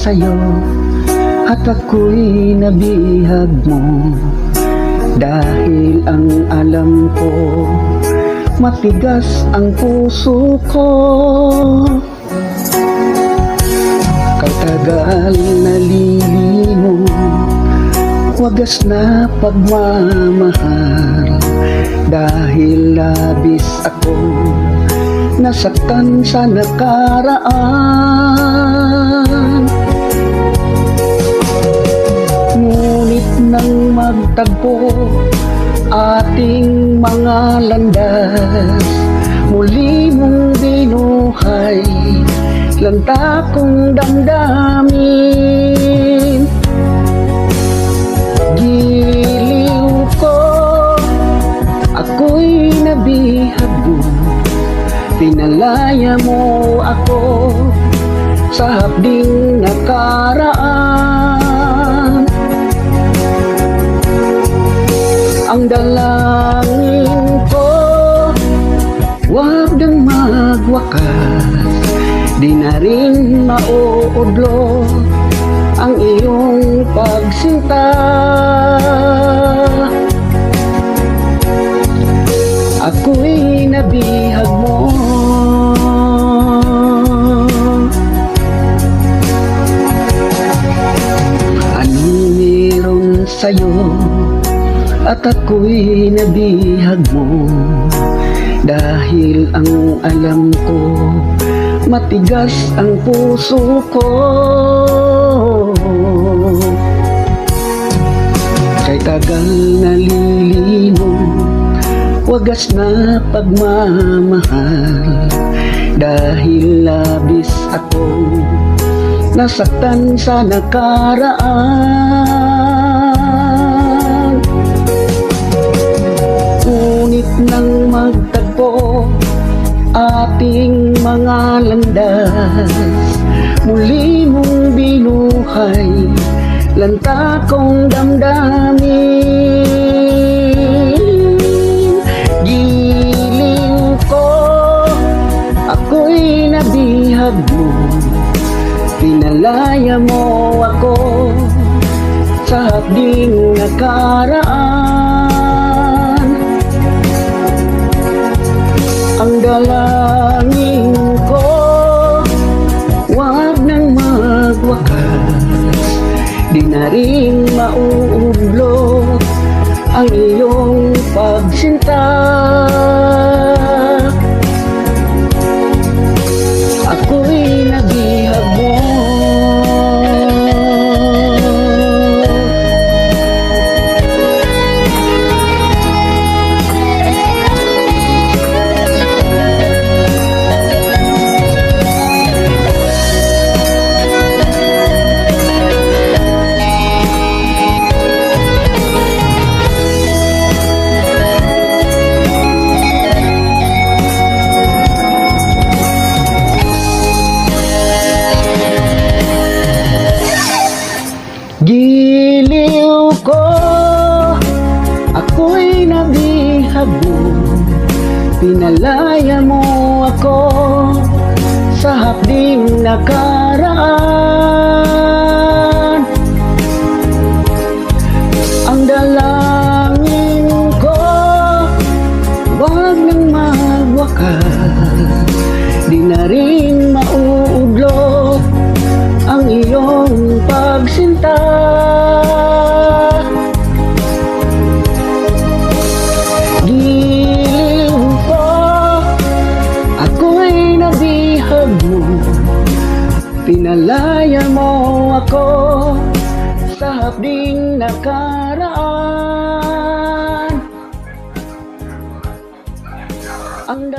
sa'yo at ako'y nabihag mo, dahil ang alam ko matigas ang puso ko. Katagal nalilimo, wagas na pagmamahal, dahil labis ako nasaktan sa nakaraan. Ngunit nang magtagpo ating mga landas, muli mong binuhay lanta kong damdamin. Giliw ko, ako'y nabihag mo, pinalaya mo ako sa hapding nakaraan. Ang dalangin ko, wag nang magwakas, di na rin mauudlo ang iyong pagsinta. Ako'y nabihag mo, anong meron sa'yo at ako'y nabihag mo, dahil ang alam ko matigas ang puso ko. Kay tagal nalilino, wagas na pagmamahal, dahil labis akong nasaktan sa nakaraan. Ngunit nang magtagpo ating mga landas, muli mong binuhay lanta kong damdamin. Giliw ko, ako'y nabihag mo, pinalaya mo ako sa hapding nakaraan. Ang dalangin ko, wag nang magwakas, di na rin mauublot ang iyong pagsinta. Ako'y nabihag mo, giliw ko, ako'y nabihag mo, pinalaya mo ako sa hapding nakaraan. Ang dalangin ko, wag nang magwakas, di na rin mauudlot ang iyong pagsinta. Giliw ko, ako'y nabihag mo, pinalaya mo ako sa hapding nakaraan. Ang